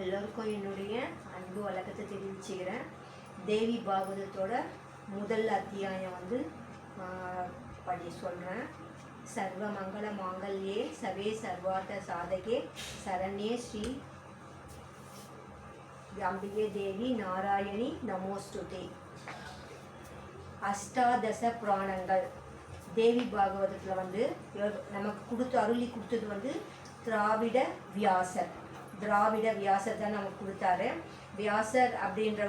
எல்லோருக்கும் என்னுடைய அன்பு வழக்கத்தை தெரிவிச்சுக்கிறேன். தேவி பாகவதத்தோட முதல் அத்தியாயம் படி சொல்கிறேன். சர்வ மங்கள மாங்கல்யே சவே சர்வார்த்த சாதகே சரண்யே ஸ்ரீ அம்பிகே தேவி நாராயணி நமோஸ்துதே. அஷ்டாதச புராணங்கள் தேவி பாகவதத்தில் நமக்கு அருளி கொடுத்தது திராவிட வியாசர் தான் நமக்கு கொடுத்தாரு. வியாசர் அப்படின்னு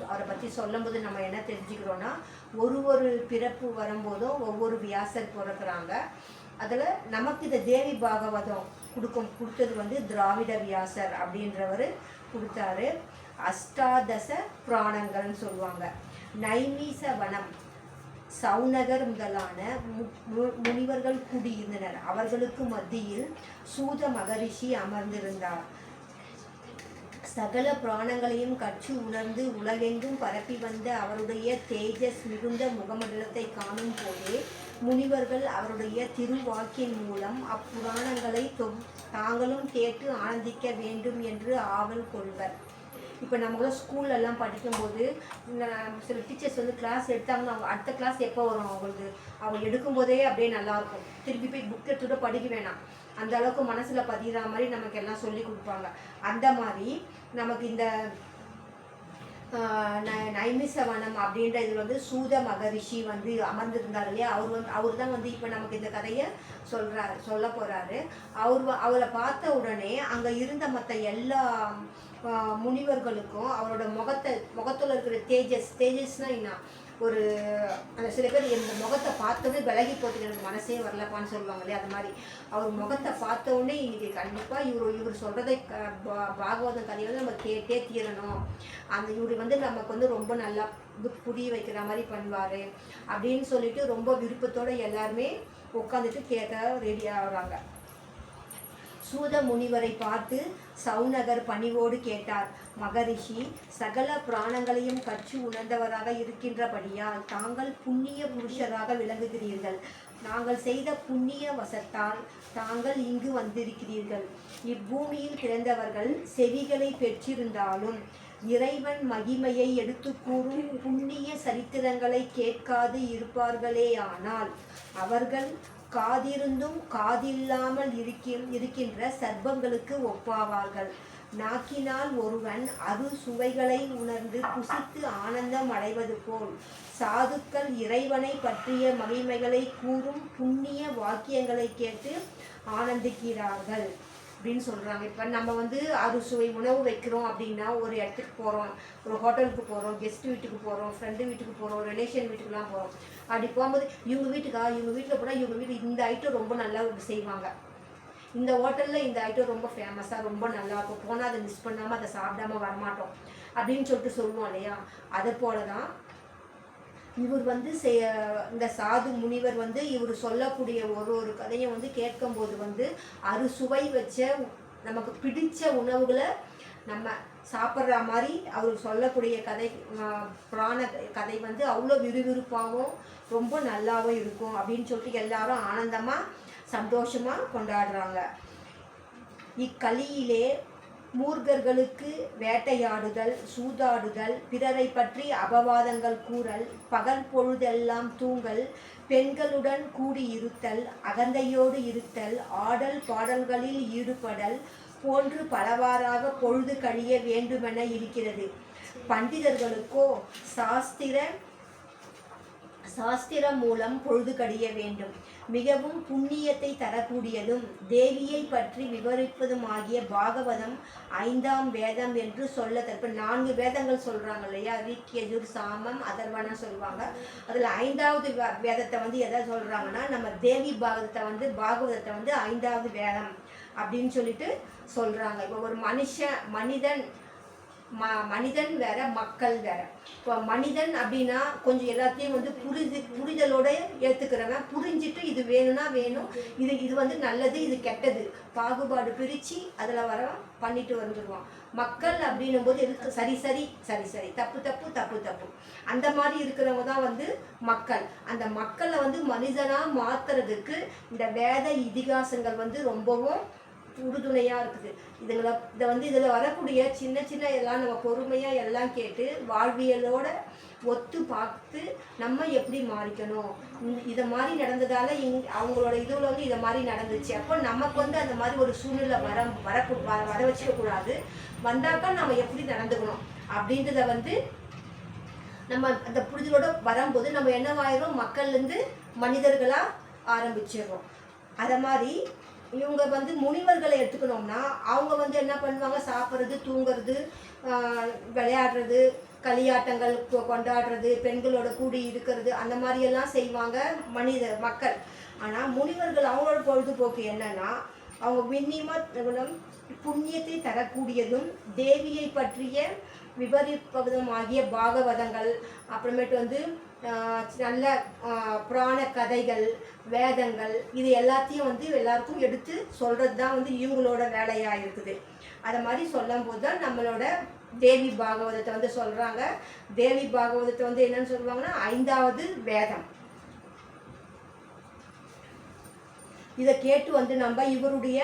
அவரை பற்றி சொல்லும்போது நம்ம என்ன தெரிஞ்சுக்கிறோன்னா, ஒரு பிறப்பு வரும்போதும் ஒவ்வொரு வியாசர் பிறக்கிறாங்க. அதில் நமக்கு இந்த தேவி பாகவதம் கொடுத்தது திராவிட வியாசர் அப்படின்றவர் கொடுத்தாரு. அஷ்டாதச புராணங்கள்னு சொல்லுவாங்க. நைமிச வனம், சௌனகர் முதலான முனிவர்கள் கூடியிருந்தனர். அவர்களுக்கு மத்தியில் சூத மகரிஷி அமர்ந்திருந்தார். சகல பிராணங்களையும் கற்று உணர்ந்து உலகெங்கும் பரப்பி வந்த அவருடைய தேஜஸ் மிகுந்த முகமண்டலத்தை காணும் போதே முனிவர்கள் அவருடைய திருவாக்கின் மூலம் அப்புராணங்களை தாங்களும் கேட்டு ஆனந்திக்க வேண்டும் என்று ஆவல் கொள்வர். இப்போ நம்மளும் ஸ்கூல்லலாம் படிக்கும்போது சில டீச்சர்ஸ் கிளாஸ் எடுத்தாங்கன்னா அவங்க அடுத்த கிளாஸ் எப்போ வரும் அவங்க எடுக்கும்போதே அப்படியே நல்லாயிருக்கும். திருப்பி போய் புக் எடுத்துகிட்டு படிக்க வேணாம், அந்த அளவுக்கு மனசில் பதிகிற மாதிரி நமக்கு எல்லாம் சொல்லி கொடுப்பாங்க. அந்த மாதிரி நமக்கு இந்த நைமிசவனம் அப்படின்ற இது சூத மகரிஷி அமர்ந்திருந்தார் இல்லையா, அவர் தான் இப்போ நமக்கு இந்த கதையை சொல்ல போகிறாரு. அவரை பார்த்த உடனே அங்கே இருந்த மற்ற எல்லா முனிவர்களுக்கும் அவரோட முகத்தில் இருக்கிற தேஜஸ்னால் என்ன, அந்த சில பேர் இந்த முகத்தை பார்த்தோன்னே விலகி போட்டு எனக்கு மனசே வரலப்பான்னு சொல்லுவாங்க இல்லையா, அது மாதிரி அவர் முகத்தை பார்த்தோன்னே இன்னைக்கு கண்டிப்பாக இவர் சொல்கிறதை பாகவதம் கதையை நம்ம கேட்டே தீரணும், அந்த இவர் நமக்கு ரொம்ப நல்லா புரிய வைக்கிற மாதிரி பண்ணுவார் அப்படின்னு சொல்லிட்டு ரொம்ப விருப்பத்தோடு எல்லாருமே உட்காந்துட்டு கேட்க ரெடி ஆகுறாங்க. சூத முனிவரை பார்த்து சௌனகர் பணிவோடு கேட்டார். மகரிஷி, சகல பிராணங்களையும் கற்று உணர்ந்தவராக இருக்கின்றபடியால் தாங்கள் புண்ணிய புருஷராக விளங்குகிறீர்கள். நாங்கள் செய்த புண்ணிய வசத்தால் தாங்கள் இங்கு வந்திருக்கிறீர்கள். இப்பூமியில் பிறந்தவர்கள் செவிகளை பெற்றிருந்தாலும் இறைவன் மகிமையை எடுத்து கூறும் புண்ணிய சரித்திரங்களை கேட்காது இருப்பார்களேயானால் அவர்கள் காதிருந்தும் காதில்லாமல் இருக்கின்ற சர்ப்பங்களுக்கு ஒப்பாவார்கள். நாக்கினால் ஒருவன் சுவைகளை உணர்ந்து புசித்து ஆனந்தம் அடைவது போல் சாதுக்கள் இறைவனை பற்றிய மகிமைகளை கூறும் புண்ணிய வாக்கியங்களை கேட்டு ஆனந்திக்கிறார்கள் அப்படின்னு சொல்கிறாங்க. இப்போ நம்ம அறுசுவை உணவு வைக்கிறோம் அப்படின்னா, ஒரு இடத்துக்கு போகிறோம், ஒரு ஹோட்டலுக்கு போகிறோம், கெஸ்ட் வீட்டுக்கு போகிறோம், ஃப்ரெண்டு வீட்டுக்கு போகிறோம், ரிலேஷன் வீட்டுக்குலாம் போகிறோம். அப்படி போகும்போது இவங்க வீட்டில் போனால் இவங்க வீட்டு இந்த ஐட்டம் ரொம்ப நல்லா செய்வாங்க, இந்த ஹோட்டலில் இந்த ஐட்டம் ரொம்ப ஃபேமஸாக ரொம்ப நல்லாயிருக்கும், போனால் அதை மிஸ் பண்ணாமல் அதை சாப்பிடாம வரமாட்டோம் அப்படின்னு சொல்லிட்டு சொல்லுவோம் இல்லையா. அதை போல தான் இவர் இந்த சாது முனிவர் இவர் சொல்லக்கூடிய ஒரு கதையை கேட்கும்போது அறுசுவை வச்ச நமக்கு பிடிச்ச உணவுகளை நம்ம சாப்பிட்ற மாதிரி அவர் சொல்லக்கூடிய கதை புராண கதை அவ்வளோ விறுவிறுப்பாகவும் ரொம்ப நல்லாவும் இருக்கும் அப்படின்னு சொல்லிட்டு எல்லாரும் ஆனந்தமாக சந்தோஷமாக கொண்டாடுறாங்க. இக்கலியிலே மூர்க்கர்களுக்கு வேட்டையாடுதல், சூதாடுதல், பிறரை பற்றி அபவாதங்கள் கூறல், பகல் பொழுதெல்லாம் தூங்கல், பெண்களுடன் கூடியிருத்தல், அகந்தையோடு இருத்தல், ஆடல் பாடல்களில் ஈடுபடல் போன்று பலவாறாக பொழுது கழிய வேண்டுமென இருக்கிறது. பண்டிதர்களுக்கோ சாஸ்திரம் மூலம் பொழுது கழிய வேண்டும். மிகவும் புண்ணியத்தை தரக்கூடியதும் தேவியை பற்றி விவரிப்பதுமாகிய பாகவதம் 5ஆம் வேதம் என்று சொல்லத்தக்க 4 வேதங்கள் சொல்கிறாங்க இல்லையா, ரிக், யஜுர், சாமம், அதர்வனம் சொல்லுவாங்க. அதில் 5ஆவது வேதத்தை எதை சொல்கிறாங்கன்னா, நம்ம தேவி பாகவதத்தை 5ஆவது வேதம் அப்படின்னு சொல்லிட்டு சொல்கிறாங்க. இப்போ ஒரு மனிதன் வேற, மக்கள் வேற. இப்போ மனிதன் அப்படின்னா கொஞ்சம் எல்லாத்தையும் புரிதலோட ஏற்றுக்கிறவன், புரிஞ்சுட்டு இது வேணும்னா வேணும், இது நல்லது, இது கெட்டது பாகுபாடு பிரித்து அதில் பண்ணிட்டு வந்துடுவான். மக்கள் அப்படின்னும் போது எதுக்கு சரி சரி, தப்பு அந்த மாதிரி இருக்கிறவங்க தான் மக்கள். அந்த மக்களை மனிதனாக மாற்றுறதுக்கு இந்த வேத இதிகாசங்கள் ரொம்பவும் உறுதுணையாக இருக்குது. இதில் வரக்கூடிய சின்ன சின்ன எல்லாம் நம்ம பொறுமையாக எல்லாம் கேட்டு வாழ்வியலோட ஒத்து பார்த்து நம்ம எப்படி மாறிக்கணும். இதை மாதிரி நடந்ததால் அவங்களோட இதில் வந்து இதை மாதிரி நடந்துச்சு. அப்போ நமக்கு வந்து அந்த மாதிரி ஒரு சூழ்நிலை வர வச்சுக்கக்கூடாது. வந்தாக்கா நம்ம எப்படி நடந்துக்கணும் அப்படின்றத வந்து நம்ம அந்த புரிதலோட வரும்போது நம்ம என்னவாயிரும், மக்கள்லேருந்து மனிதர்களாக ஆரம்பிச்சிடுறோம். அதை மாதிரி இவங்க வந்து முனிவர்களை எடுத்துக்கணும்னா அவங்க வந்து என்ன பண்ணுவாங்க, சாப்பிட்றது, தூங்குறது, விளையாடுறது, களியாட்டங்கள் கொண்டாடுறது, பெண்களோட கூடி இருக்கிறது, அந்த மாதிரியெல்லாம் செய்வாங்க மக்கள். ஆனால் முனிவர்கள் அவங்களோட பொழுதுபோக்கு என்னன்னா, அவங்க விண்ணியமாக புண்ணியத்தை தரக்கூடியதும் தேவியை பற்றிய விவரிப்பதும் ஆகிய பாகவதங்கள், அப்புறமேட்டு வந்து நல்ல புராண கதைகள், வேதங்கள், இது எல்லாத்தையும் வந்து எல்லாருக்கும் எடுத்து சொல்கிறது தான் வந்து இவங்களோட வேலையாக இருக்குது. அதை மாதிரி சொல்லும் போது தான் நம்மளோட தேவி பாகவதத்தை வந்து சொல்கிறாங்க. தேவி பாகவதத்தை வந்து என்னன்னு சொல்லுவாங்கன்னா 5வது வேதம். இதை கேட்டு வந்து நம்ம இவருடைய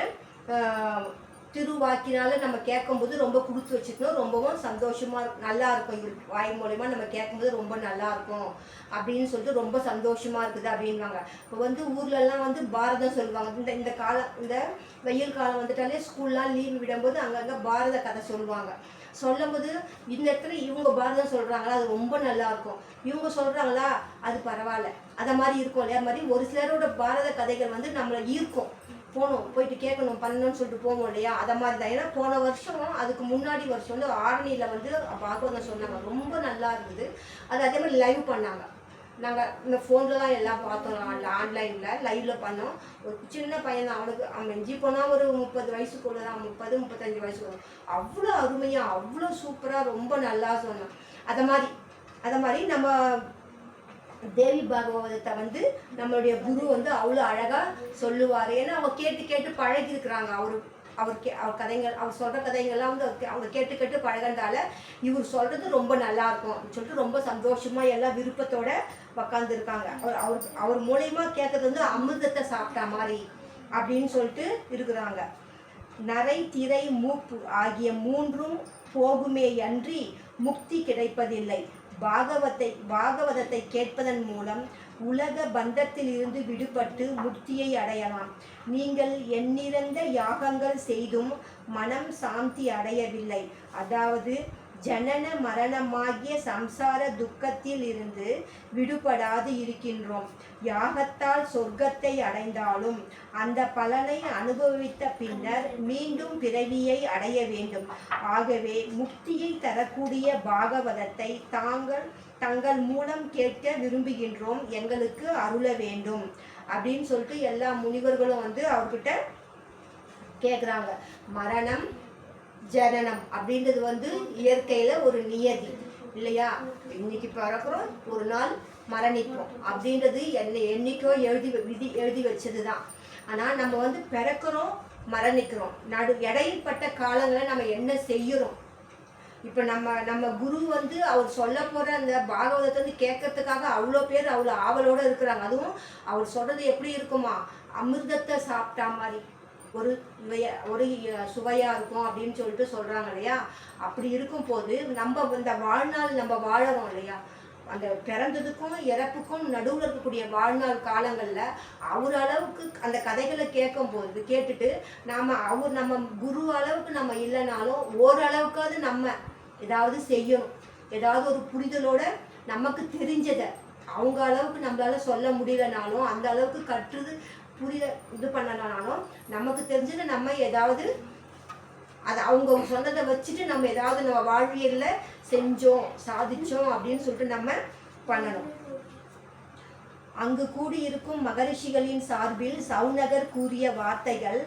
திருவாக்கினால நம்ம கேட்கும்போது ரொம்ப கொடுத்து வச்சுக்கணும். ரொம்பவும் சந்தோஷமாக நல்லா இருக்கும். இவர் வாய் மூலமா நம்ம கேட்கும்போது ரொம்ப நல்லா இருக்கும் அப்படின்னு சொல்லிட்டு ரொம்ப சந்தோஷமாக இருக்குது அப்படின்வாங்க. இப்போ வந்து ஊர்லெல்லாம் வந்து பாரதம் சொல்லுவாங்க. இந்த காலம், இந்த வெயில் காலம் வந்துட்டாலே ஸ்கூல்லாம் லீவு விடும்போது அங்கங்கே பாரத கதை சொல்லுவாங்க. சொல்லும்போது இந்த இடத்துல இவங்க பாரதம் சொல்கிறாங்களா, அது ரொம்ப நல்லாயிருக்கும். இவங்க சொல்கிறாங்களா, அது பரவாயில்ல. அதை மாதிரி இருக்கும் இல்லையா. மாதிரி ஒரு சிலரோட பாரத கதைகள் வந்து நம்மளை ஈர்க்கும். போயிட்டு கேட்கணும், பண்ணணும்னு சொல்லிட்டு போவோம் இல்லையா. அதை மாதிரி தான். ஏன்னா போன வருஷம் அதுக்கு முன்னாடி வருஷம் வந்து ஆரணியில் வந்து பாகவதம் சொன்னாங்க, ரொம்ப நல்லா இருந்தது. அது அதே மாதிரி லைவ் பண்ணாங்க. நாங்கள் இந்த ஃபோன்லலாம் எல்லாம் பார்த்தோம், ஆன்லைனில் லைவில் பண்ணோம். ஒரு சின்ன பையன் தான், அவன் மிஞ்சி போனால் ஒரு 30 வயசுக்குள்ள தான், 30-35 வயசுக்குள்ள. அவ்வளோ அருமையாக, அவ்வளோ சூப்பராக, ரொம்ப நல்லா சொன்னான். அதை மாதிரி நம்ம தேவி பாகவதத்தை வந்து நம்மளுடைய குரு வந்து அவ்வளோ அழகாக சொல்லுவார். ஏன்னா அவங்க கேட்டு கேட்டு பழகிருக்கிறாங்க. அவர் கதைகள், அவர் சொல்கிற கதைகள்லாம் வந்து அவங்க கேட்டு கேட்டு பழகிறதால இவர் சொல்கிறது ரொம்ப நல்லாயிருக்கும் அப்படின்னு சொல்லிட்டு ரொம்ப சந்தோஷமாக எல்லாம் விருப்பத்தோடு உக்காந்துருக்காங்க. அவர் மூலயமா கேட்குறது வந்து அமிர்தத்தை சாப்பிட்டா மாதிரி அப்படின்னு சொல்லிட்டு இருக்கிறாங்க. நரை, திரை, மூப்பு ஆகிய 3ம் போகுமே அன்றி முக்தி கிடைப்பதில்லை. பாகவதத்தை கேட்பதன் மூலம் உலக பந்தத்தில் இருந்து விடுபட்டு முக்தியை அடையலாம். நீங்கள் எண்ணிறந்த யாகங்கள் செய்தும் மனம் சாந்தி அடையவில்லை. அதாவது ஜனன மரணமாகிய சம்சார துக்கத்தில் இருந்து விடுபடாது இருக்கின்றோம். யாகத்தால் சொர்க்கத்தை அடைந்தாலும் அந்த பலனை அனுபவித்த பின்னர் மீண்டும் பிறவியை அடைய வேண்டும். ஆகவே முக்தியை தரக்கூடிய பாகவதத்தை தங்கள் மூலம் கேட்க விரும்புகின்றோம், எங்களுக்கு அருள வேண்டும் அப்படின்னு சொல்லிட்டு எல்லா முனிவர்களும் வந்து அவர்கிட்ட கேட்குறாங்க. மரணம், ஜனனம் அப்படின்றது வந்து இயற்கையில் ஒரு நியதி இல்லையா. இன்னைக்கு பிறக்கிறோம், ஒரு நாள் மரணிப்போம் அப்படின்றது என்னைக்கோ எழுதி வச்சது தான். ஆனால் நம்ம வந்து பிறக்கிறோம், மரணிக்கிறோம். இடைப்பட்ட காலங்களை நம்ம என்ன செய்கிறோம். இப்போ நம்ம குரு வந்து அவர் சொல்ல போகிற அந்த பாகவதத்தை வந்து கேட்கறதுக்காக அவ்வளோ பேர் அவ்வளோ ஆவலோடு இருக்கிறாங்க. அதுவும் அவர் சொல்கிறது எப்படி இருக்குமா, அமிர்தத்தை சாப்பிட்டா மாதிரி ஒரு சுவையாக இருக்கும் அப்படின்னு சொல்லிட்டு சொல்கிறாங்க இல்லையா. அப்படி இருக்கும்போது நம்ம இந்த வாழ்நாள் நம்ம வாழறோம் இல்லையா, அந்த பிறந்ததுக்கும் இறப்புக்கும் நடுவில் இருக்கக்கூடிய வாழ்நாள் காலங்களில் அவர் அளவுக்கு அந்த கதைகளை கேட்டுட்டு நம்ம குரு அளவுக்கு நம்ம இல்லைனாலும் ஓரளவுக்காவது நம்ம ஏதாவது செய்யணும். ஏதாவது ஒரு புரிதலோட நமக்கு தெரிஞ்சதை அவங்க அளவுக்கு நம்மளால சொல்ல முடியலனாலும், அந்த அளவுக்கு கற்றுது இது பண்ணனாலும் நமக்கு தெரிஞ்சதை நம்ம ஏதாவது அதை அவங்க சொன்னதை வச்சுட்டு நம்ம ஏதாவது நம்ம வாழ்வியலில் செஞ்சோம், சாதிச்சோம் அப்படின்னு சொல்லிட்டு நம்ம பண்ணணும். அங்கு கூடியிருக்கும் மகரிஷிகளின் சார்பில் சௌனகர் கூறிய வார்த்தைகள்,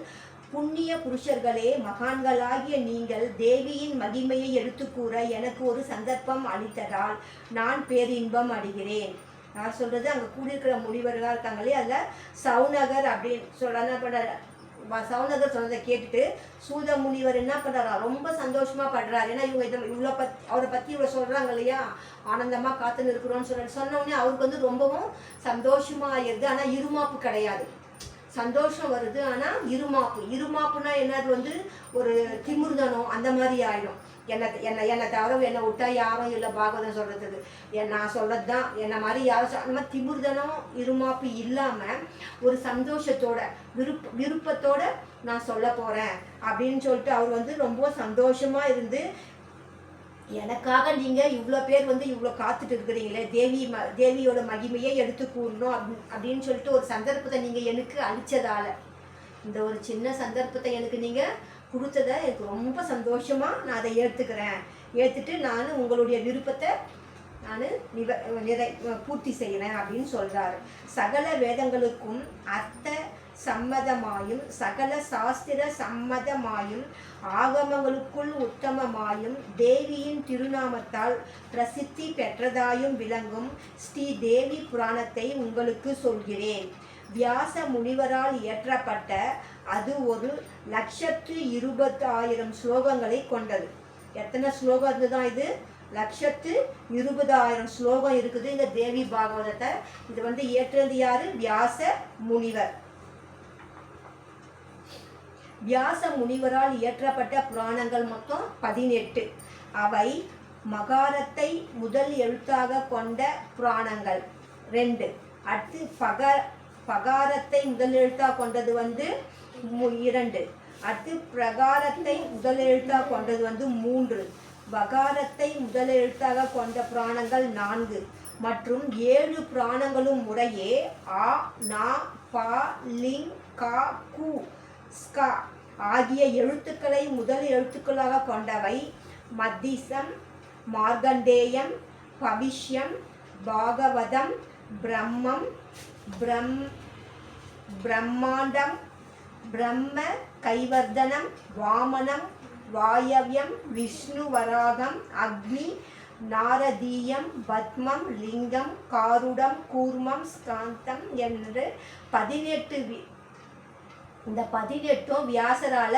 புண்ணிய புருஷர்களே, மகான்களாகிய நீங்கள் தேவியின் மகிமையை எடுத்து கூற எனக்கு ஒரு சந்தர்ப்பம் அளித்ததால் நான் பேரின்பம் அடைகிறேன். நான் சொல்கிறது அங்கே கூடியிருக்கிற முனிவர்களாக இருக்காங்களே, அதில் சௌனகர் அப்படின்னு என்ன பண்ணுறாரு, சௌனகர் சொன்னதை கேட்டுட்டு சூத முனிவர் என்ன பண்ணுறாரா, ரொம்ப சந்தோஷமாக படுறாரு. ஏன்னா இவங்க அவரை பற்றி இவ்வளோ சொல்கிறாங்க இல்லையா, ஆனந்தமாக காத்துன்னு இருக்கிறோன்னு சொன்னோடனே அவருக்கு வந்து ரொம்பவும் சந்தோஷமாக ஆயிடுது. ஆனால் இருமாப்பு கிடையாது, சந்தோஷம் வருது. ஆனால் இருமாப்புனா என்னது வந்து ஒரு திமிர்தனம் அந்த மாதிரி ஆகிடும். என்னை தவிர என்னை விட்டா யாரும் இல்லை பாகவதம் சொல்கிறதுக்கு, நான் சொல்கிறது தான் என்னை மாதிரி யாரும் அந்த மாதிரி திமிர்தனம் இருமாப்பு இல்லாமல் ஒரு சந்தோஷத்தோட விருப்பத்தோட நான் சொல்ல போகிறேன் அப்படின்னு சொல்லிட்டு அவர் வந்து ரொம்ப சந்தோஷமாக இருந்து, எனக்காக நீங்கள் இவ்வளோ பேர் வந்து இவ்வளோ காத்துட்டு இருக்கிறீங்களே, தேவியோட மகிமையை எடுத்து கூறணும் அப்படின்னு சொல்லிட்டு ஒரு சந்தர்ப்பத்தை நீங்கள் எனக்கு அளித்ததால், இந்த ஒரு சின்ன சந்தர்ப்பத்தை எனக்கு நீங்கள் கொடுத்ததை எனக்கு ரொம்ப சந்தோஷமாக நான் அதை ஏற்றுட்டு நான் உங்களுடைய விருப்பத்தை நான் பூர்த்தி செய்கிறேன் அப்படின்னு சொல்கிறாரு. சகல வேதங்களுக்கும் அர்த்த சம்மதமாயும் சகல சாஸ்திர சம்மதமாயும் ஆகமங்களுக்குள் உத்தமமாயும் தேவியின் திருநாமத்தால் பிரசித்தி பெற்றதாயும் விளங்கும் ஸ்ரீ தேவி புராணத்தை உங்களுக்கு சொல்கிறேன். வியாச முனிவரால் இயற்றப்பட்ட அது 1,20,000 ஸ்லோகங்களை கொண்டது. எத்தனை ஸ்லோகம் தான் இது? 1,20,000 ஸ்லோகம் இருக்குது இந்த தேவி பாகவதத்தை. இது வந்து இயற்றது யாரு? வியாச முனிவர். வியாச முனிவரால் இயற்றப்பட்ட புராணங்கள் மொத்தம் 18. அவை மகாரத்தை முதல் எழுத்தாக கொண்ட புராணங்கள் 2. அடுத்து பகாரத்தை முதல் எழுத்தாக கொண்டது வந்து 2. அடுத்து பிரகாரத்தை முதல் எழுத்தாக கொண்டது வந்து 3. வகாரத்தை முதல் எழுத்தாக கொண்ட புராணங்கள் 4. மற்றும் 7 புராணங்களும் முறையே ஆ, நா, பா, லிங், கா, கு, ஸ்கா ஆகிய எழுத்துக்களை முதல் எழுத்துக்களாக கொண்டவை. மத்திசம், மார்கண்டேயம், பவிஷ்யம், பாகவதம், பிரம்மம், பிரம்மாண்டம், பிரம்ம கைவர்தனம், வாமனம், வாயவ்யம், விஷ்ணு வராகம், அக்னி, நாரதீயம், பத்மம், லிங்கம், காருடம், கூர்மம், ஸ்காந்தம் என்று 18. இந்த 18 வியாசரால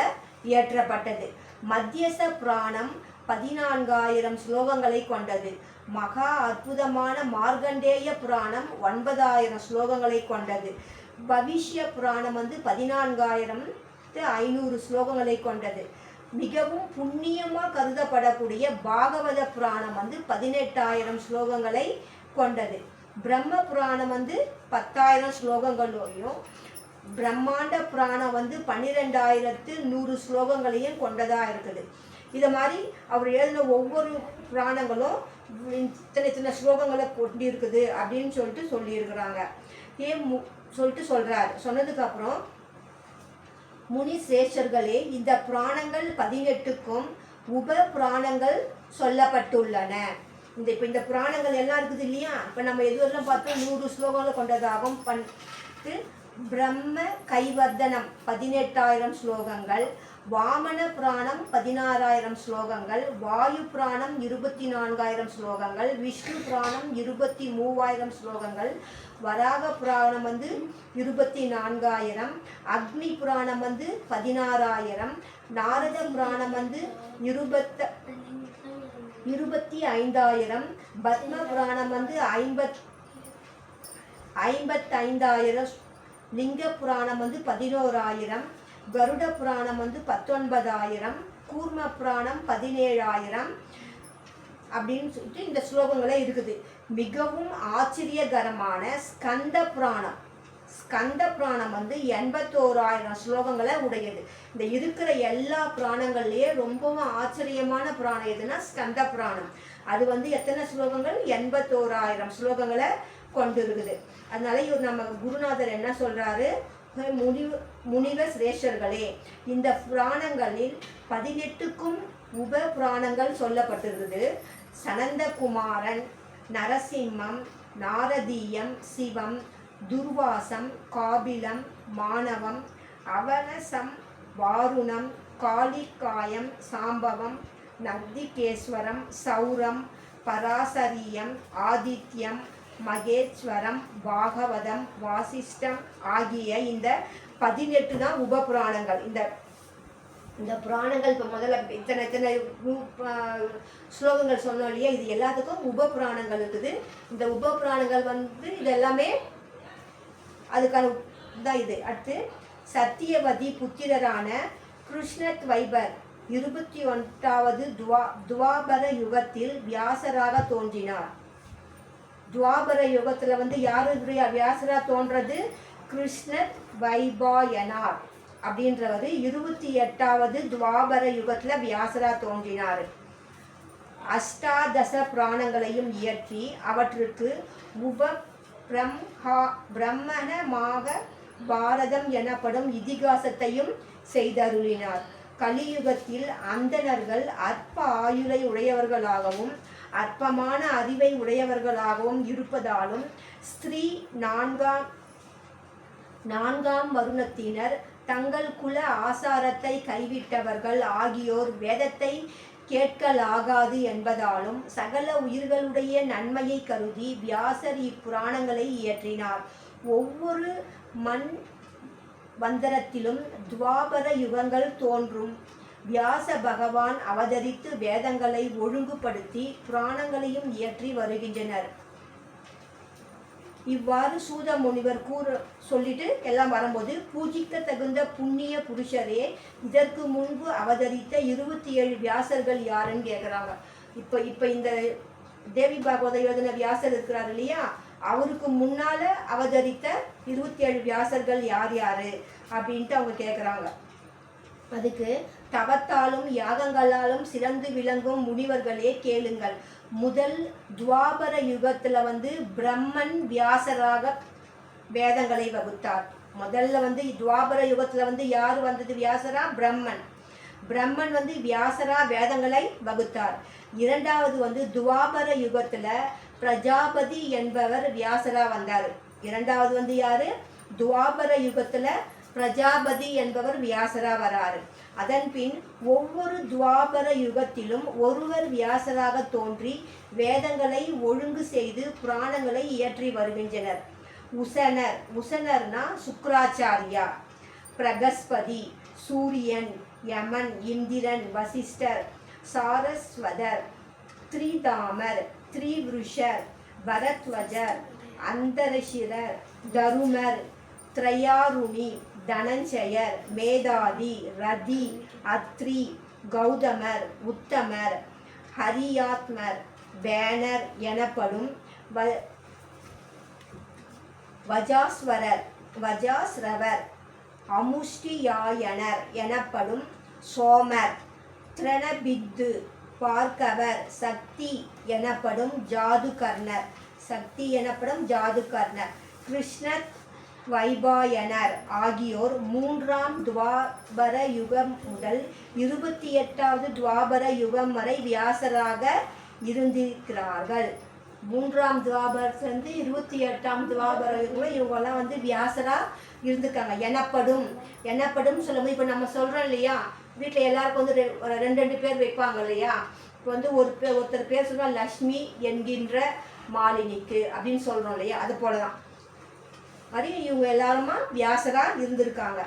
இயற்றப்பட்டது. மத்தியச புராணம் 14,000 ஸ்லோகங்களை கொண்டது. மகா அற்புதமான மார்கண்டேய புராணம் 9,000 ஸ்லோகங்களை கொண்டது. பவிஷ்ய புராணம் வந்து 14,500 ஸ்லோகங்களை கொண்டது. மிகவும் புண்ணியமாக கருதப்படக்கூடிய பாகவத புராணம் வந்து 18,000 ஸ்லோகங்களை கொண்டது. பிரம்ம புராணம் வந்து 10,000 ஸ்லோகங்களையும், பிரம்மாண்ட புராணம் வந்து 12,100 ஸ்லோகங்களையும் கொண்டதாக இருக்குது. இதை மாதிரி அவர் எழுதின ஒவ்வொரு புராணங்களும் இத்தனை ஸ்லோகங்களை கொண்டு இருக்குது அப்படின்னு சொல்லிட்டு சொல்லியிருக்கிறாங்க. சொல்லிட்டு சொல்கிறார். சொன்னதுக்கப்புறம் முனி சேஷர்களே, இந்த புராணங்கள் 18க்கும் உப புராணங்கள் சொல்லப்பட்டுள்ளன. இந்த புராணங்கள் எல்லாம் இருக்குது இல்லையா? இப்போ நம்ம எதுவெல்லாம் பார்த்தோம்? 100 ஸ்லோகங்களை கொண்டதாகவும் பிரம்ம கைவர்தனம் 18,000 ஸ்லோகங்கள், வாமன புராணம் 16,000 ஸ்லோகங்கள், வாயு புராணம் 24,000 ஸ்லோகங்கள், விஷ்ணு புராணம் 23,000 ஸ்லோகங்கள், வராக புராணம் வந்து 24,000, அக்னி புராணம் வந்து 16,000, நாரத புராணம் வந்து 25,000, பத்ம புராணம் வந்து 55,000, லிங்க புராணம் வந்து 11,000, கருட புராணம் வந்து 19,000, கூர்ம புராணம் 17,000 அப்படின்னு சொல்லிட்டு இந்த ஸ்லோகங்களே இருக்குது. மிகவும் ஆச்சரியகரமான ஸ்கந்த புராணம் வந்து 81,000 ஸ்லோகங்களை உடையது. இந்த இருக்கிற எல்லா புராணங்கள்லேயே ரொம்பவும் ஆச்சரியமான புராணம் எதுனா ஸ்கந்த புராணம். அது வந்து எத்தனை ஸ்லோகங்கள்? 81,000 ஸ்லோகங்களை கொண்டு இருக்குது. அதனால இவர் நம்ம குருநாதர் என்ன சொல்றாரு? முனிவ சிரேஷ்டர்களே, இந்த புராணங்களில் 18க்கும் உப புராணங்கள் சொல்லப்பட்டிருக்குது. சனந்தகுமாரன், நரசிம்மம், நாரதீயம், சிவம், துர்வாசம், காபிலம், மானவம், அவனசம், வாருணம், காளிகாயம், சாம்பவம், நந்திகேஸ்வரம், சௌரம், பராசரியம், ஆதித்யம், மகேஸ்வரம், பாகவதம், வாசிஷ்டம் ஆகிய இந்த 18 தான் உப புராணங்கள். இந்த புராணங்கள் இப்போ முதல்ல இத்தனை ஸ்லோகங்கள் சொன்னோம் இல்லையா? இது எல்லாத்துக்கும் உப புராணங்கள் இருக்குது. இந்த உப புராணங்கள் வந்து இது எல்லாமே அதுக்கான தான் இது. அடுத்து சத்தியவதி புத்திரரான கிருஷ்ணத்வைபர் 21வது துவாபர யுகத்தில் வியாசராக தோன்றினார். துவாபர யுகத்தில் வந்து யாரு வியாசரா தோன்றது? கிருஷ்ணத் வைபாயனார் அப்படின்றவர் 28வது துவாபர யுகத்தில் வியாசரா தோன்றினார். அஷ்டாதச புராணங்களையும் இயற்றி அவற்றுக்கு பிரம்மணமாக பாரதம் எனப்படும் இதிகாசத்தையும் செய்தருளினார். கலியுகத்தில் அந்தணர்கள் அற்ப ஆயுளை உடையவர்களாகவும் அற்பமான அறிவை உடையவர்களாகவும் இருப்பதாலும் ஸ்திரீ நான்காம் வருணத்தினர் தங்கள் குல ஆசாரத்தை கைவிட்டவர்கள் ஆகியோர் வேதத்தை கேட்கலாகாது என்பதாலும் சகல உயிர்களுடைய நன்மையை கருதி வியாசர் இப்புராணங்களை இயற்றினார். ஒவ்வொரு மண் வந்தரத்திலும் துவாபர யுகங்கள் தோன்றும் வியாச பகவான் அவதரித்து வேதங்களை ஒழுங்குபடுத்தி புராணங்களையும் இயற்றி வருகின்றனர். இவ்வாறு சூத முனிவர் சொல்லிட்டு எல்லாம் வரும்போது, பூஜிக்க தகுந்த புண்ணிய புருஷரே, இதற்கு முன்பு அவதரித்த 27 வியாசர்கள் யாருன்னு கேட்குறாங்க. இப்போ இந்த தேவி பாகவத எழுதின வியாசர் இருக்கிறார் இல்லையா, அவருக்கு முன்னால அவதரித்த 27 வியாசர்கள் யார் யாரு அப்படின்ட்டு அவங்க கேட்குறாங்க. அதுக்கு தவத்தாலும் யாகங்களாலும் சிறந்து விளங்கும் முனிவர்களே கேளுங்கள். முதல் துவாபர யுகத்துல வந்து பிரம்மன் வியாசராக வேதங்களை வகுத்தார். முதல்ல வந்து துவாபர யுகத்துல வந்து யார் வந்தது வியாசரா? பிரம்மன் வந்து வியாசரா வேதங்களை வகுத்தார். இரண்டாவது வந்து துவாபர யுகத்துல பிரஜாபதி என்பவர் வியாசரா வந்தார். இரண்டாவது வந்து யாரு? துவாபர யுகத்துல பிரஜாபதி என்பவர் வியாசரா வராரு. அதன் பின் ஒவ்வொரு துவாபர யுகத்திலும் ஒருவர் வியாசராக தோன்றி வேதங்களை ஒழுங்கு செய்து புராணங்களை இயற்றி வருகின்றனர். உசனர்னா சுக்ராச்சாரியா, பிரகஸ்பதி, சூரியன், யமன், இந்திரன், வசிஷ்டர், சாரஸ்வதர், திரிதாமர், திரிவிருஷர், பரத்வஜர், அந்தரசிரர், தருமர், திரையாருணி, தனஞ்சயர், மேதாதி, ரதி, அத்ரி, கௌதமர், உத்தமர், ஹரியாத்மர், பேனர் எனப்படும் வஜாஸ்ரவர், அமுஷ்டியாயனர் எனப்படும் சோமர், திரணபித்து, பார்க்கவர், சக்தி எனப்படும் ஜாதுகர்ணர், கிருஷ்ணத் வைபாயனர் ஆகியோர் 3ஆம் துவாபர யுகம் முதல் 28வது துவாபர யுகம் வரை வியாசராக இருந்திருக்கிறார்கள். 3ஆம் துவாபரத்திலிருந்து 28ஆம் துவாபர யுகம் இவங்கெல்லாம் வந்து வியாசரா இருந்திருக்காங்க. எனப்படும் சொல்லும்போது இப்போ நம்ம சொல்கிறோம் இல்லையா, வீட்டில் எல்லாருக்கும் வந்து ரெண்டு பேர் வைப்பாங்க இல்லையா. இப்போ வந்து ஒருத்தர் பேர் சொன்னால் லக்ஷ்மி என்கின்ற மாலினிக்கு அப்படின்னு சொல்கிறோம் இல்லையா, அது போல தான் மாதிரி இவங்க எல்லாருமா வியாசரா இருந்திருக்காங்க.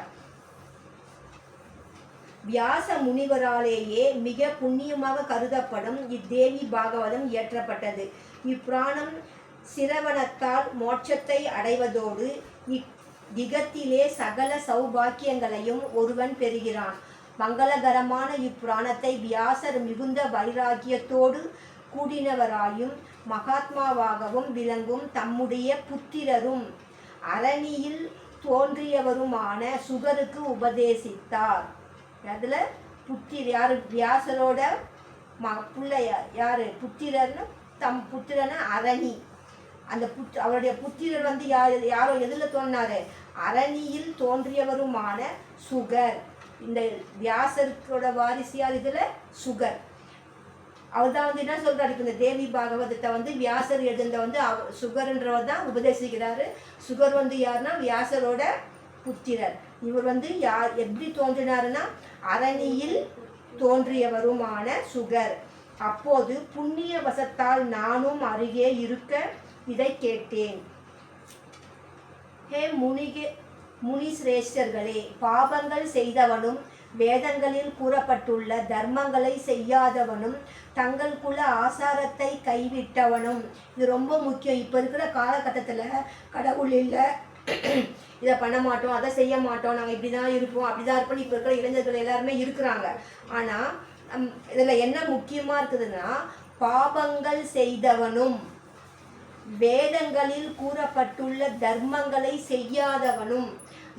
வியாச முனிவராலேயே மிக புண்ணியமாக கருதப்படும் இத்தேவி பாகவதம் இயற்றப்பட்டது. இப்புராணம் சிரவணத்தால் மோட்சத்தை அடைவதோடு இகத்திலே சகல சௌபாக்கியங்களையும் ஒருவன் பெறுகிறான். மங்களகரமான இப்புராணத்தை வியாசர் மிகுந்த வைராக்கியத்தோடு கூடினவராயும் மகாத்மாவாகவும் விளங்கும் தம்முடைய புத்திரரும் அரணியில் தோன்றியவருமான சுகருக்கு உபதேசித்தார். அதில் யார்? வியாசரோட பிள்ளை யார்? புத்திரர்னு தம் புத்திரன அரணி. அந்த அவருடைய புத்திரர் வந்து யாரோ எதில் தோன்றினாரு? அரணியில் தோன்றியவருமான சுகர். இந்த வியாசரோட வாரிசியார் இதில் சுகர். அவர் தான் வந்து என்ன சொல்கிறாரு, இப்போ இந்த தேவி பாகவதத்தை வந்து வியாசர் எழுந்த வந்து சுகர்ன்றவர் தான் உபதேசிக்கிறாரு. சுகர் வந்து யாருன்னா வியாசரோட புத்திரர். இவர் வந்து எப்படி தோன்றினாருன்னா அரணியில் தோன்றியவருமான சுகர். அப்போது புண்ணிய வசத்தால் நானும் அருகே இருக்க இதை கேட்டேன். ஹே முனி சிரேஷ்டர்களே, பாபங்கள் செய்தவனும் வேதங்களில் கூறப்பட்டுள்ள தர்மங்களை செய்யாதவனும் தங்கள் குல ஆசாரத்தை கைவிட்டவனும், இது ரொம்ப முக்கியம். இப்போ இருக்கிற காலகட்டத்தில் கடவுள் இல்லை, இதை பண்ண மாட்டோம், அதை செய்ய மாட்டோம், நாங்கள் இப்படி தான் இருப்போம், அப்படி தான் இருப்போம். இப்போ இருக்கிற இளைஞர்கள் எல்லாருமே இருக்கிறாங்க. ஆனால் இதில் என்ன முக்கியமாக இருக்குதுன்னா, பாபங்கள் செய்தவனும் வேதங்களில் கூறப்பட்டுள்ள தர்மங்களை செய்யாதவனும்.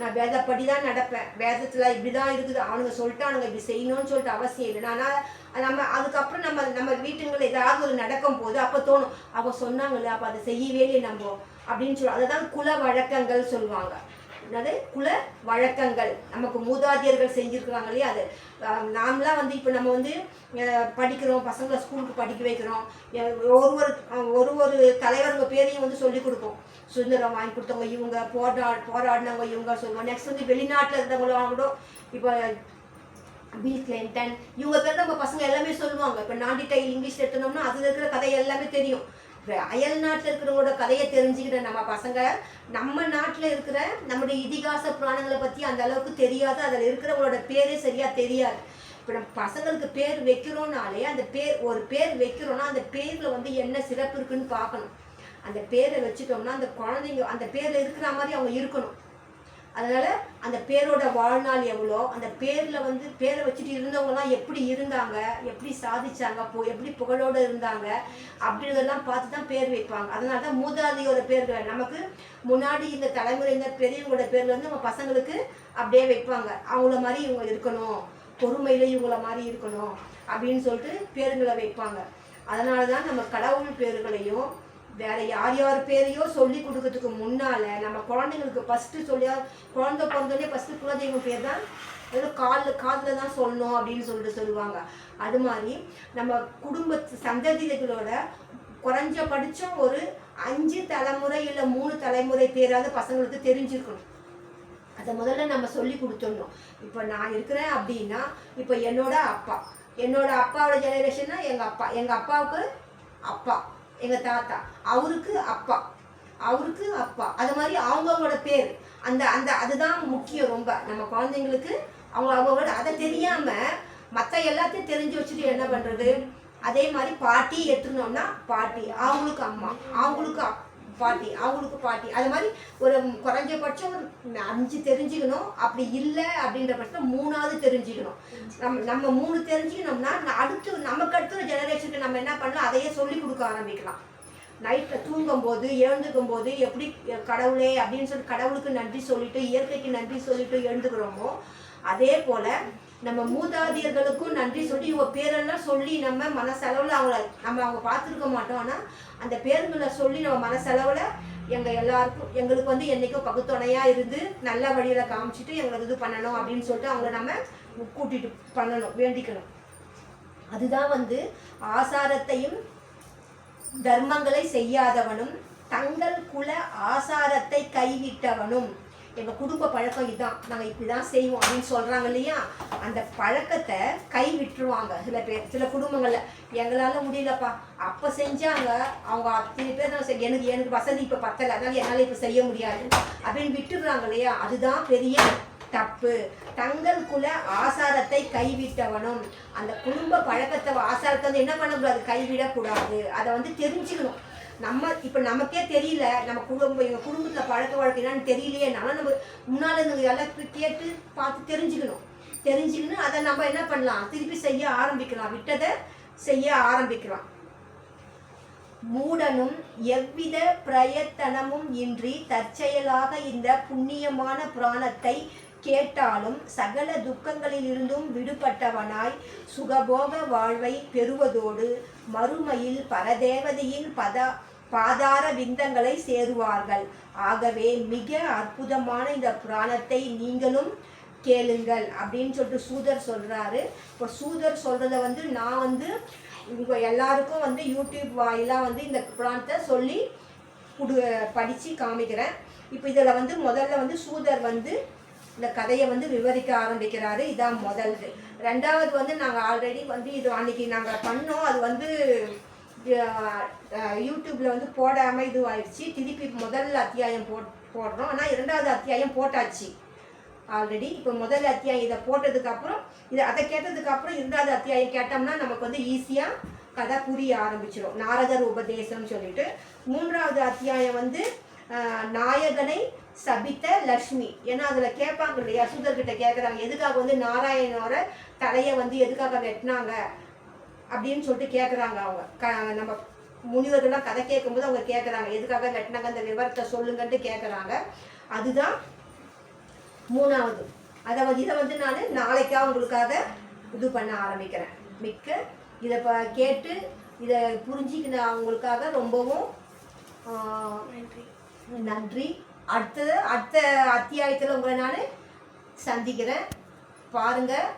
நான் வேதப்படி தான் நடப்பேன், வேதத்தில் இப்படி தான் இருக்குது, அவனுங்க சொல்லிட்டானுங்க இப்படி செய்யணும்னு சொல்லிட்டு அவசியம் இல்லை. ஆனால் நம்ம அதுக்கப்புறம் நம்ம வீட்டுங்களில் ஏதாவது ஒரு நடக்கும் போது அப்போ தோணும், அவங்க சொன்னாங்களே அப்போ அதை செய்யவே இல்லை நம்ம அப்படின்னு சொல்லி. அதை தான் குல வழக்கங்கள் சொல்லுவாங்க. என்னது குல வழக்கங்கள், நமக்கு மூதாதையர்கள் செஞ்சுருக்குறாங்க இல்லையா அது. நாமளாம் வந்து இப்போ நம்ம வந்து படிக்கிறோம், பசங்களை ஸ்கூலுக்கு படிக்க வைக்கிறோம், ஒரு தலைவருங்க பேரையும் வந்து சொல்லிக் கொடுப்போம். சுதந்திரம் வாங்கி கொடுத்தவங்க இவங்க, போராடினவங்க இவங்க சொல்லுவோம். நெக்ஸ்ட் வந்து வெளிநாட்டில் இருந்தவங்களும் கூட இப்போ பில் கிளின்டன் இவங்க பேர் நம்ம பசங்க எல்லாமே சொல்லுவாங்க. இப்போ நாட்டிட்டை இங்கிலீஷ் எடுத்தோம்னா அதில் இருக்கிற கதை எல்லாமே தெரியும். அயல் நாட்டில் இருக்கிறவங்களோட கதையை தெரிஞ்சுக்கிற நம்ம பசங்க நம்ம நாட்டில் இருக்கிற நம்முடைய இதிகாச புராணங்களை பற்றி அந்த அளவுக்கு தெரியாது, அதில் இருக்கிறவங்களோட பேரே சரியாக தெரியாது. இப்போ நம்ம பசங்களுக்கு பேர் வைக்கிறோன்னாலே அந்த ஒரு பேர் வைக்கிறோன்னா அந்த பேரில் வந்து என்ன சிறப்பு இருக்குன்னு பார்க்கணும். அந்த பேரை வச்சுட்டோம்னா அந்த குழந்தைங்க அந்த பேரில் இருக்கிற மாதிரி அவங்க இருக்கணும். அதனால் அந்த பேரோட வாழ்நாள் எவ்வளோ, அந்த பேரில் வந்து பேரை வச்சுட்டு இருந்தவங்கலாம் எப்படி இருந்தாங்க, எப்படி சாதிச்சாங்க, எப்படி புகழோடு இருந்தாங்க அப்படின்றதெல்லாம் பார்த்து தான் பேர் வைப்பாங்க. அதனால தான் மூதாதையோட பேர்கள் நமக்கு முன்னாடி இந்த தலைமுறை இந்த பெரியவங்களோட பேரில் வந்து நம்ம பசங்களுக்கு அப்படியே வைப்பாங்க. அவங்கள மாதிரி இவங்க இருக்கணும், பொறுமையில் இவங்கள மாதிரி இருக்கணும் அப்படின்னு சொல்லிட்டு பேருங்களை வைப்பாங்க. அதனால தான் நம்ம கடவுள் பேர்களையும் வேற யார் பேரையோ சொல்லி கொடுக்கறதுக்கு முன்னால் நம்ம குழந்தைங்களுக்கு ஃபஸ்ட்டு குழந்தை பிறந்தோடனே ஃபஸ்ட்டு குலதெய்வம் பேர் தான் ஏதோ காதில் தான் சொல்லணும் அப்படின்னு சொல்லிட்டு சொல்லுவாங்க. அது மாதிரி நம்ம குடும்ப சந்ததிகளோட குறைஞ்சபட்சம் ஒரு 5 தலைமுறை இல்லை 3 தலைமுறை பேராவது பசங்களுக்கு தெரிஞ்சிருக்கணும். அதை முதல்ல நம்ம சொல்லி கொடுத்துடணும். இப்போ நான் இருக்கிறேன் அப்படின்னா, இப்போ என்னோட அப்பாவோட ஜெனரேஷன்னா எங்கள் அப்பாவுக்கு அப்பா, எங்கள் தாத்தா, அவருக்கு அப்பா, அது மாதிரி அவங்கவுங்களோட பேர் அதுதான் முக்கியம் ரொம்ப நம்ம குழந்தைங்களுக்கு. அவங்களோட அதை தெரியாமல் மற்ற எல்லாத்தையும் தெரிஞ்சு வச்சுட்டு என்ன பண்ணுறது. அதே மாதிரி பாட்டி எடுத்துனோம்னா பாட்டி, அவங்களுக்கு அம்மா, அவங்களுக்கு பாட்டி, அவங்களுக்கு பாட்டி, அது மாதிரி ஒரு குறைஞ்சபட்சம் ஒரு 5 தெரிஞ்சுக்கணும். அப்படி இல்லை அப்படின்ற பட்சம் 3ஆவது தெரிஞ்சுக்கணும். நம்ம 3 தெரிஞ்சுக்கணும்னா நமக்கு அடுத்த ஜெனரேஷனுக்கு நம்ம என்ன பண்ணலாம், அதையே சொல்லி கொடுக்க ஆரம்பிக்கலாம். நைட்டில் தூங்கும்போது எழுந்துக்கும் போது எப்படி கடவுளே அப்படின்னு சொல்லி கடவுளுக்கு நன்றி சொல்லிட்டு இயற்கைக்கு நன்றி சொல்லிட்டு எழுந்துக்கிறோமோ, அதே போல் நம்ம மூதாதையர்களுக்கும் நன்றி சொல்லி இவங்க பேரெல்லாம் சொல்லி நம்ம மனசளவில் அவங்க பார்த்துருக்க மாட்டோம். ஆனால் அந்த பேருங்களை சொல்லி நம்ம மனசளவில் எங்களுக்கு வந்து என்றைக்கும் பகுத்துணையாக இருந்து நல்ல வழியில் காமிச்சிட்டு எங்களுக்கு இது பண்ணணும் அப்படின்னு சொல்லிட்டு அவங்கள நம்ம கூட்டிகிட்டு பண்ணணும், வேண்டிக்கணும். அதுதான் வந்து ஆசாரத்தையும் தர்மங்களை செய்யாதவனும் தங்கள் குல ஆசாரத்தை கைவிட்டவனும். எங்கள் குடும்ப பழக்கம் இதுதான், நாங்கள் இப்படி தான் செய்வோம் அப்படின்னு சொல்கிறாங்க இல்லையா, அந்த பழக்கத்தை கை விட்டுருவாங்க சில பேர். சில குடும்பங்களில் எங்களால் முடியலப்பா, அப்போ செஞ்சாங்க அவங்க அத்தனை பேர் தான் எனக்கு வசதி இப்போ பத்தலை, அதனால் என்னால் இப்போ செய்ய முடியாது அப்படின்னு விட்டுடுறாங்க இல்லையா, அதுதான் பெரிய தப்பு. தங்கள் குல ஆசாரத்தை கைவிட்டவனும், அந்த குடும்ப பழக்கத்தை ஆசாரத்தை வந்து என்ன பண்ணக்கூடாது, கைவிடக்கூடாது. அதை வந்து தெரிஞ்சுக்கணும். இப்போ நமக்கே தெரியல, எங்கள் குடும்பத்தில் பழக்க வழக்கம் என்னன்னு தெரியலையேனாலும் நம்ம முன்னால் இருந்து எல்லாம் கேட்டு பார்த்து தெரிஞ்சுக்கணும். அதை நம்ம என்ன பண்ணலாம், திருப்பி செய்ய ஆரம்பிக்கலாம், விட்டதை செய்ய ஆரம்பிக்கலாம். மூடனும் எவ்வித பிரயத்தனமும் இன்றி தற்செயலாக இந்த புண்ணியமான புராணத்தை கேட்டாலும் சகல துக்கங்களிலிருந்தும் விடுபட்டவனாய் சுகபோக வாழ்வை பெறுவதோடு மறுமையில் பரதேவதையின் பாதார விந்தங்களை சேருவார்கள். ஆகவே மிக அற்புதமான இந்த புராணத்தை நீங்களும் கேளுங்கள் அப்படின்னு சொல்லிட்டு சூதர் சொல்கிறாரு. இப்போ சூதர் சொல்கிறத வந்து நான் வந்து இவங்க எல்லாருக்கும் வந்து யூடியூப் வாயிலாக வந்து இந்த புராணத்தை சொல்லி படித்து காமிக்கிறேன். இப்போ இதில் வந்து முதல்ல வந்து சூதர் வந்து இந்த கதையை வந்து விவரிக்க ஆரம்பிக்கிறாரு. இதான் முதல்து. ரெண்டாவது வந்து நாங்கள் ஆல்ரெடி வந்து இது அன்றைக்கி நாங்கள் பண்ணோம், அது வந்து யூடியூப்பில் வந்து போடாமல் இதுவாகிடுச்சு. திருப்பி முதல் அத்தியாயம் போடுறோம். ஆனால் 2வது அத்தியாயம் போட்டாச்சு ஆல்ரெடி. இப்போ முதல் அத்தியாயம் இதை போட்டதுக்கப்புறம் அதை கேட்டதுக்கப்புறம் 2வது அத்தியாயம் கேட்டோம்னா நமக்கு வந்து ஈஸியாக கதை புரிய ஆரம்பிச்சிடும். நாரதர் உபதேசம் சொல்லிட்டு 3வது அத்தியாயம் வந்து நாயகனை சபித்த லக்ஷ்மி. ஏன்னா அதில் கேட்பாங்க இல்லையா, சூதர்கிட்ட கேட்குறாங்க எதுக்காக வந்து நாராயணனோட தலையை வந்து எதுக்காக வெட்டினாங்க அப்படின்னு சொல்லிட்டு கேட்குறாங்க. அவங்க நம்ம முனிவர்கள்லாம் கதை கேட்கும்போது அவங்க கேட்குறாங்க எதுக்காக வெட்டினாங்க அந்த விவரத்தை சொல்லுங்கன்ட்டு கேட்குறாங்க. அதுதான் 3வது. இதை வந்து நான் நாளைக்கா உங்களுக்காக இது பண்ண ஆரம்பிக்கிறேன். மிக்க இதை கேட்டு இதை புரிஞ்சிக்கிற அவங்களுக்காக ரொம்பவும் நன்றி. அடுத்த அத்தியாயத்தில் உங்களை நான் சந்திக்கிறேன். பாருங்கள்.